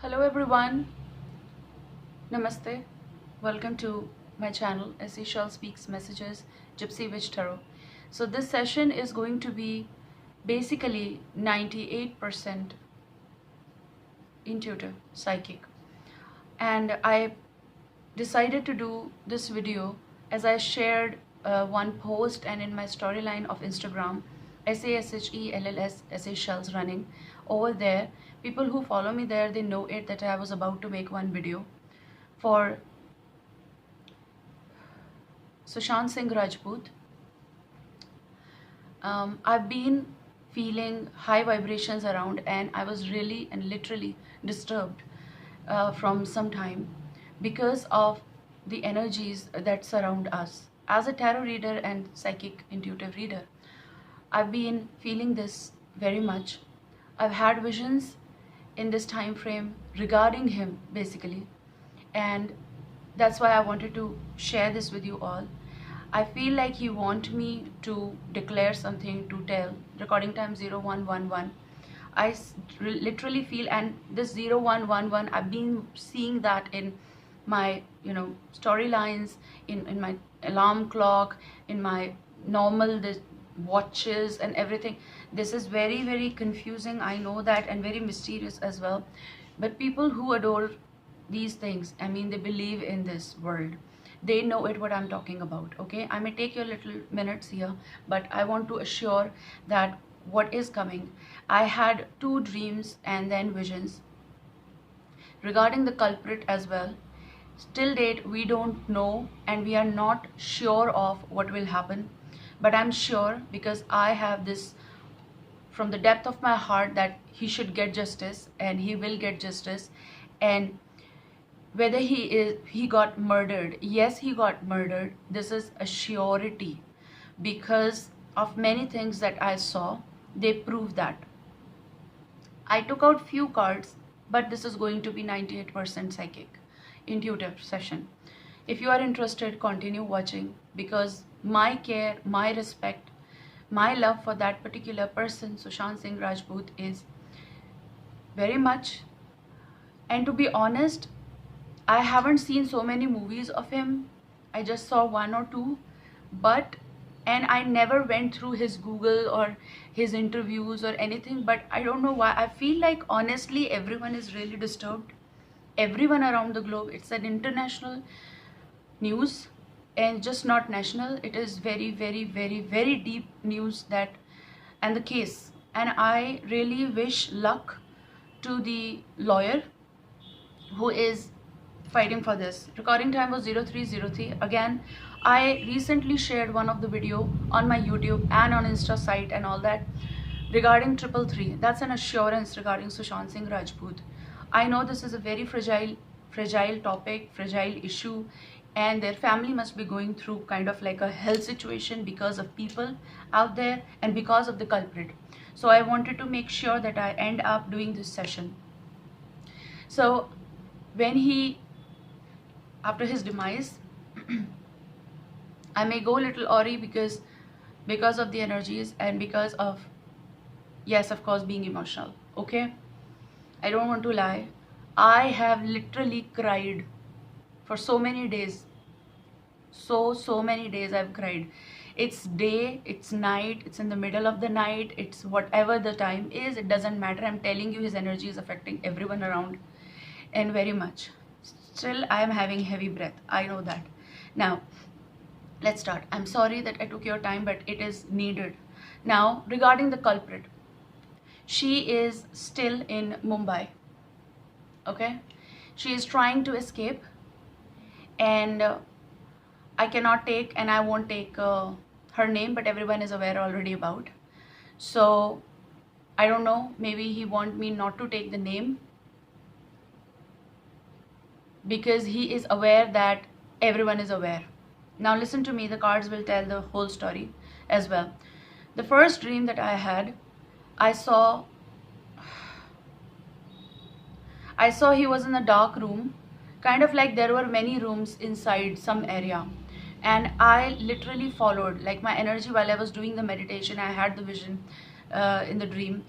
Hello everyone, Namaste. Welcome to my channel Essential Speaks Messages Gypsy Witch Tarot. So this session is going to be basically 98% intuitive, psychic. And I decided to do this video as I shared one post and in my storyline of Instagram, SASHELLS Shells running over there. People who follow me there, they know it that I was about to make one video for Sushant Singh Rajput. I've been feeling high vibrations around, and I was really and literally disturbed from some time because of the energies that surround us. As a tarot reader and psychic intuitive reader, I've been feeling this very much. I've had visions in this time frame regarding him basically, and that's why I wanted to share this with you all. I feel like you want me to declare something, to tell. Recording time 0111. I literally feel, and this 0111, I've been seeing that in my storylines, in my alarm clock, in my normal this watches and everything. This is very, very confusing, I know that, and very mysterious as well. But people who adore these things, I mean, they believe in this world, they know it what I'm talking about. Okay, I may take your little minutes here, but I want to assure that what is coming. I had 2 dreams and then visions regarding the culprit as well. Till date we don't know, and we are not sure of what will happen, but I'm sure, because I have this from the depth of my heart, that he should get justice, and he will get justice. And whether he got murdered, yes, he got murdered, this is a surety, because of many things that I saw, they prove that. I took out few cards, but this is going to be 98% psychic intuitive session. If you are interested, continue watching, because my care, my respect, my love for that particular person, Sushant Singh Rajput, is very much. And to be honest, I haven't seen so many movies of him. I just saw 1 or 2, and I never went through his Google or his interviews or anything. But I don't know why. I feel like honestly everyone is really disturbed. Everyone around the globe. It's an international news, and just not national. It is very, very, very, very deep news, that and the case. And I really wish luck to the lawyer who is fighting for this. Recording time was 0303. Again, I recently shared one of the video on my YouTube and on Insta site and all that regarding 333. That's an assurance regarding Sushant Singh Rajput. I know this is a very fragile topic, fragile issue, and their family must be going through kind of like a hell situation because of people out there and because of the culprit. So I wanted to make sure that I end up doing this session. So when after his demise, I may go a little awry because of the energies, and because of, yes, of course, being emotional. Okay, I don't want to lie. I have literally cried for so many days. So many days I've cried. It's day, it's night, it's in the middle of the night, it's whatever the time is, it doesn't matter. I'm telling you, his energy is affecting everyone around, and very much. Still, I am having heavy breath. I know that. Now, let's start. I'm sorry that I took your time, but it is needed. Now, regarding the culprit, she is still in Mumbai. Okay? She is trying to escape, and I cannot take, and I won't take her name, but everyone is aware already about. So, I don't know, maybe he wants me not to take the name, because he is aware that everyone is aware. Now listen to me, the cards will tell the whole story as well. The first dream that I had, I saw he was in a dark room, kind of like there were many rooms inside some area, and I literally followed, like my energy, while I was doing the meditation, I had the vision in the dream.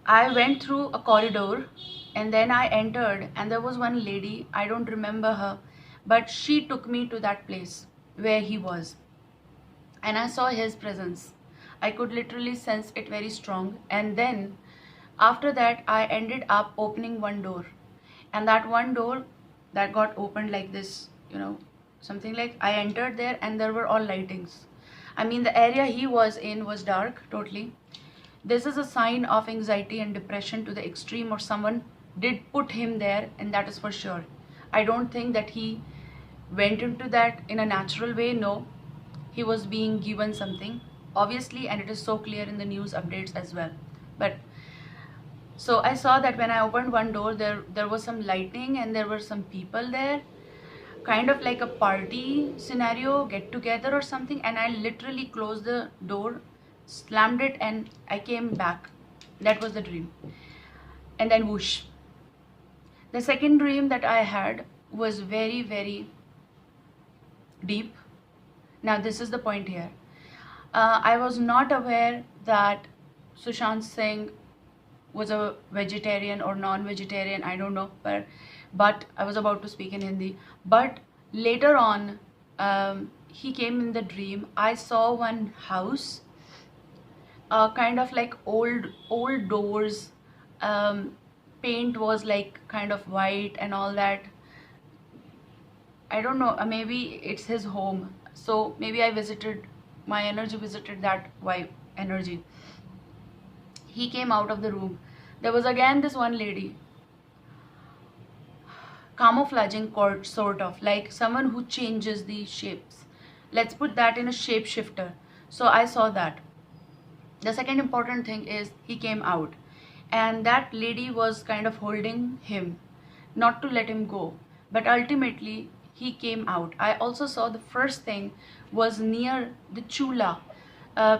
I went through a corridor, And then I entered, and there was one lady, I don't remember her, but she took me to that place where he was, and I saw his presence. I could literally sense it very strong. And then after that, I ended up opening one door, and that one door that got opened like this, something like I entered there, and there were all lightings. I mean, the area he was in was dark totally. This is a sign of anxiety and depression to the extreme, or someone did put him there, and that is for sure. I don't think that he went into that in a natural way. No, he was being given something, obviously, and it is so clear in the news updates as well. But so I saw that when I opened one door, there was some lightning, and there were some people there, kind of like a party scenario, get together or something. And I literally closed the door, slammed it, and I came back. That was the dream. And then whoosh. The second dream that I had was very, very deep. Now this is the point here. I was not aware that Sushant Singh was a vegetarian or non-vegetarian, I don't know, but I was about to speak in Hindi. But later on, he came in the dream. I saw one house, kind of like old doors. Paint was like kind of white and all that. I don't know, maybe it's his home. So maybe my energy visited that vibe, energy. He came out of the room. There was again this one lady, camouflaging sort of, like someone who changes the shapes. Let's put that in a shapeshifter. So I saw that. The second important thing is he came out, and that lady was kind of holding him, not to let him go. But ultimately, he came out. I also saw the first thing was near the chula.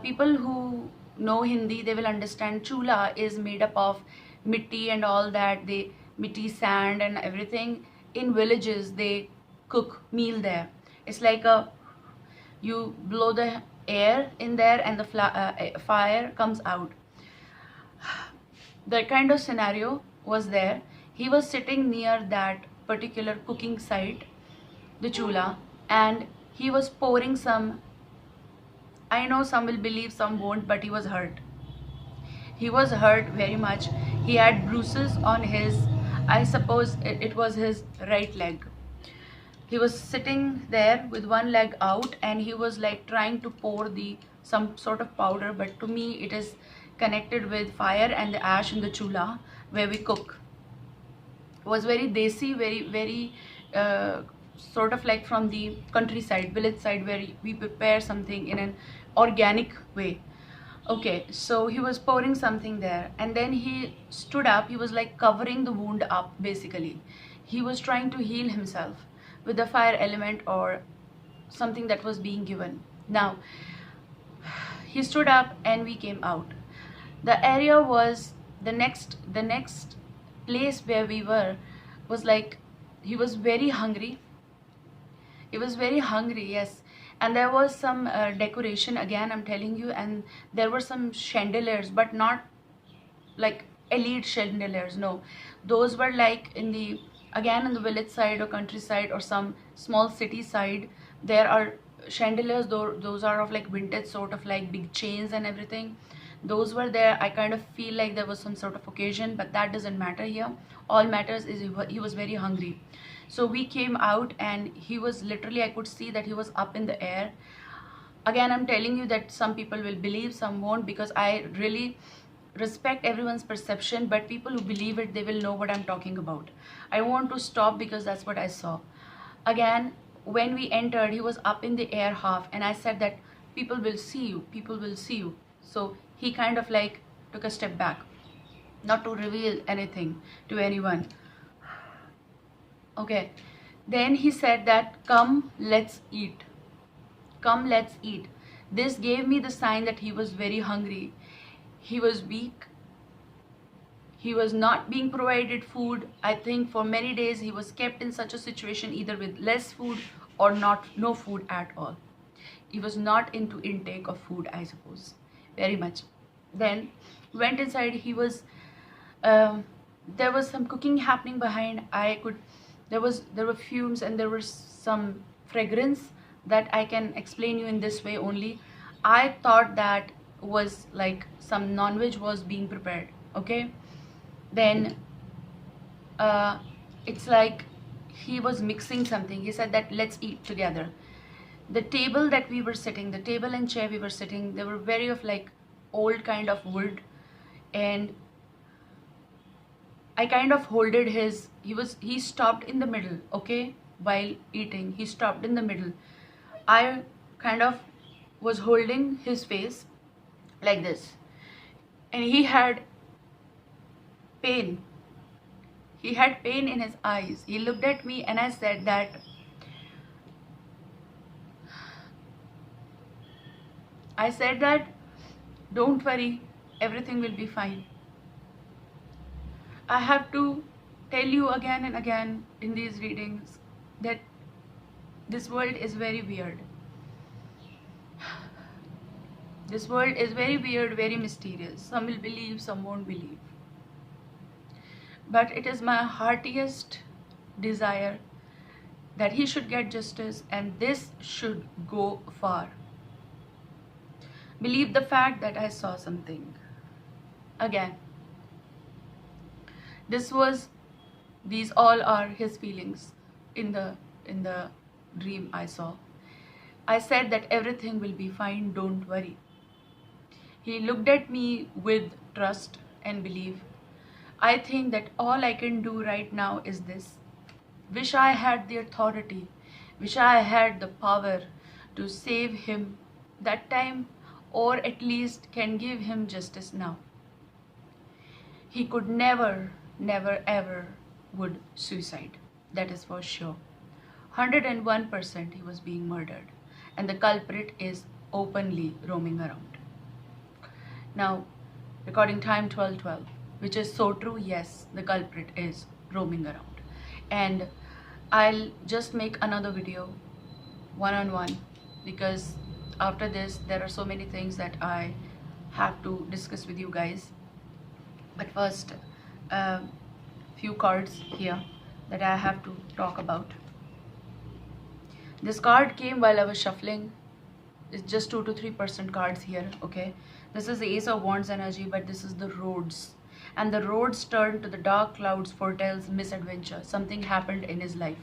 People who know Hindi, they will understand chula is made up of mitti and all that. Mitti, sand and everything. In villages, they cook meal there. It's like you blow the air in there, and the fire comes out. The kind of scenario was there. He was sitting near that particular cooking site, the chula, and he was pouring some. I know some will believe, some won't, but he was hurt. He was hurt very much. He had bruises on his, I suppose it was his right leg. He was sitting there with one leg out, and he was like trying to pour some sort of powder, but to me it is connected with fire and the ash in the chula where we cook. It was very desi, very sort of like from the countryside, village side, where we prepare something in an organic way. Okay, so he was pouring something there, and then he stood up. He was like covering the wound up, basically. He was trying to heal himself with the fire element or something that was being given. Now, he stood up and we came out. The area was the next place where we were was like, he was very hungry. He was very hungry, yes. And there was some decoration, again I'm telling you, and there were some chandeliers, but not like elite chandeliers, no. Those were like in the village side or countryside or some small city side. There are chandeliers, those are of like vintage, sort of like big chains and everything. Those were there. I kind of feel like there was some sort of occasion, but that doesn't matter here. All matters is he was very hungry. So we came out, and he was literally, I could see that he was up in the air. Again, I'm telling you that some people will believe, some won't, because I really respect everyone's perception, but people who believe it, they will know what I'm talking about. I want to stop because that's what I saw. Again, when we entered, he was up in the air half, and I said that people will see you, people will see you. So he kind of like took a step back, not to reveal anything to anyone. Okay, then he said that, come, let's eat. Come, let's eat. This gave me the sign that he was very hungry. He was weak. He was not being provided food. I think for many days he was kept in such a situation, either with less food or no food at all. He was not into intake of food, I suppose, very much. Then went inside. He was there was some cooking happening behind. There were fumes and there was some fragrance that I can explain you in this way only. I thought that was like some non-veg was being prepared. Okay, then uh, it's like he was mixing something. He said that let's eat together. The table that we were sitting, the table and chair we were sitting, they were very of like old kind of wood, and I kind of holded his, he stopped in the middle, okay, while eating. He stopped in the middle. I kind of was holding his face like this, and he had pain. He had pain in his eyes. He looked at me and I said that, don't worry, everything will be fine. I have to tell you again and again in these readings that this world is very weird. This world is very weird, very mysterious. Some will believe, some won't believe. But it is my heartiest desire that he should get justice, and this should go far. Believe the fact that I saw something. Again, these all are his feelings in the dream I saw. I said that everything will be fine, don't worry. He looked at me with trust and belief. I think that all I can do right now is this. Wish I had the authority, wish I had the power to save him that time, or at least can give him justice now. He could never ever would suicide. That is for sure. 101% he was being murdered, and the culprit is openly roaming around. Now, recording time 12:12, which is so true. Yes, the culprit is roaming around, and I'll just make another video one-on-one, because after this there are so many things that I have to discuss with you guys. But first, few cards here that I have to talk about. This card came while I was shuffling. It's just 2 to 3% cards here. Okay, this is the Ace of Wands energy, but this is the roads, and the roads turned to the dark clouds foretells misadventure. Something happened in his life.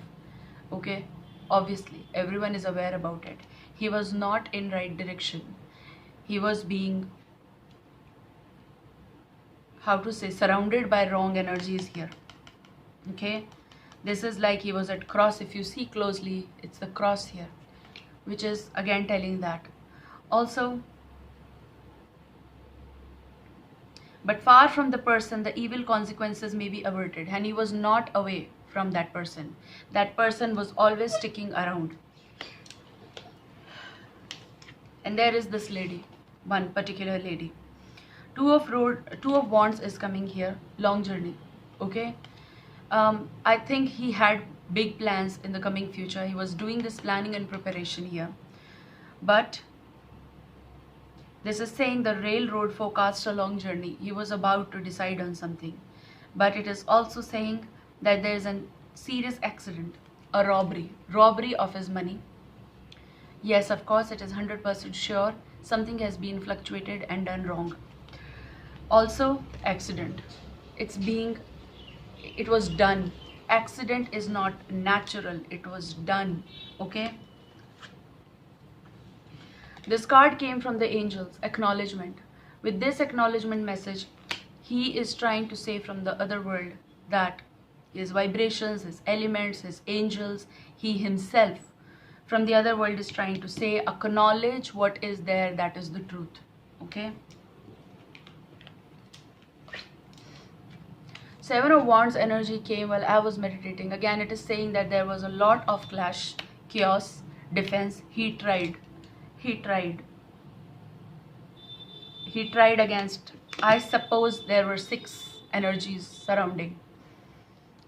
Okay, obviously everyone is aware about it. He was not in right direction. He was being, how to say, surrounded by wrong energies here. Okay, this is like he was at cross. If you see closely, it's the cross here, which is again telling that. Also, but far from the person, the evil consequences may be averted, and he was not away from that person. That person was always sticking around. And there is this lady, one particular lady. Two of Wands is coming here. Long journey. Okay, I think he had big plans in the coming future. He was doing this planning and preparation here, but this is saying the railroad forecast a long journey. He was about to decide on something, but it is also saying that there is a serious accident, a robbery of his money. Yes, of course, it is 100% sure something has been fluctuated and done wrong. Also, accident. It was done. Accident is not natural. It was done. Okay. This card came from the angels, acknowledgement. With this acknowledgement message, he is trying to say from the other world that his vibrations, his elements, his angels, he himself from the other world is trying to say, acknowledge what is there, that is the truth. Okay. Seven of Wands energy came while I was meditating. Again, it is saying that there was a lot of clash, chaos, defense. He tried against, I suppose there were 6 energies surrounding.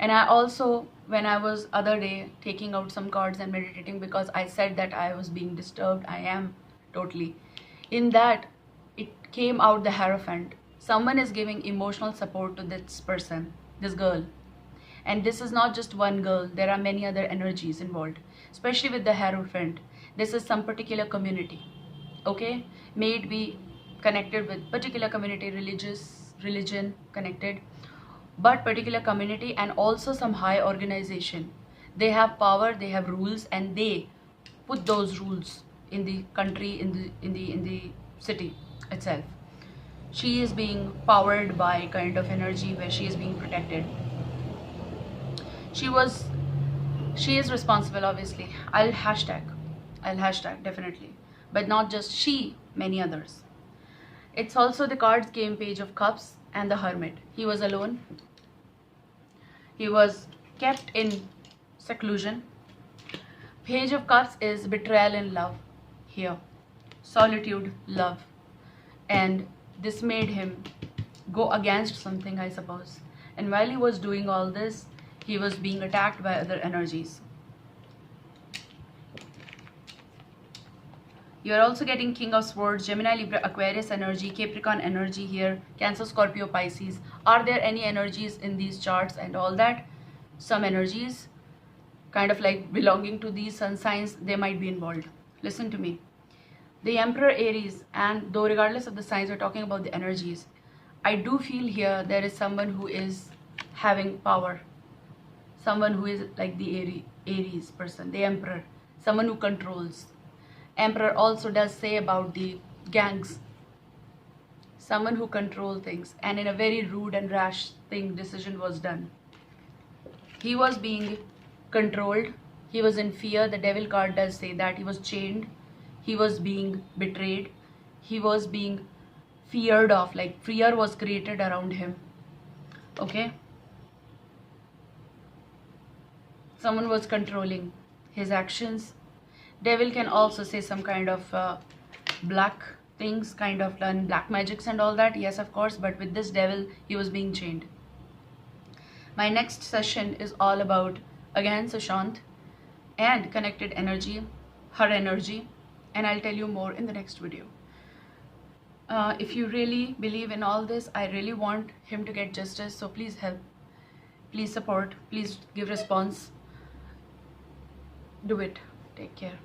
And I also, when I was other day taking out some cards and meditating, because I said that I was being disturbed, I am totally. In that, it came out the Hierophant. Someone is giving emotional support to this person. this girl. And this is not just one girl, there are many other energies involved, especially with the Hierophant. This is some particular community, okay? May it be connected with particular community, religion connected, but particular community, and also some high organization. They have power, they have rules, and they put those rules in the country, in the city itself. She is being powered by kind of energy where she is being protected. She is responsible, obviously. I'll hashtag definitely, but not just she, many others. It's also the cards game Page of Cups and the Hermit. He was alone. He was kept in seclusion. Page of Cups is betrayal in love here. Solitude, love. And this made him go against something, I suppose. And while he was doing all this, he was being attacked by other energies. You are also getting King of Swords, Gemini, Libra, Aquarius energy, Capricorn energy here, Cancer, Scorpio, Pisces. Are there any energies in these charts and all that? Some energies, kind of like belonging to these sun signs, they might be involved. Listen to me. The Emperor Aries, and though regardless of the signs, we're talking about the energies, I do feel here there is someone who is having power. Someone who is like the Aries person, the Emperor, someone who controls. Emperor also does say about the gangs, someone who controls things, and in a very rude and rash decision was done. He was being controlled, he was in fear. The Devil card does say that he was chained, he was being betrayed, he was being feared of, like fear was created around him, okay? Someone was controlling his actions. Devil can also say some kind of black things, kind of done black magics and all that, yes of course, but with this devil he was being chained. My next session is all about again Sushant and connected energy, her energy, and I'll tell you more in the next video. If you really believe in all this, I really want him to get justice, so please help, please support, please give response, do it. Take care.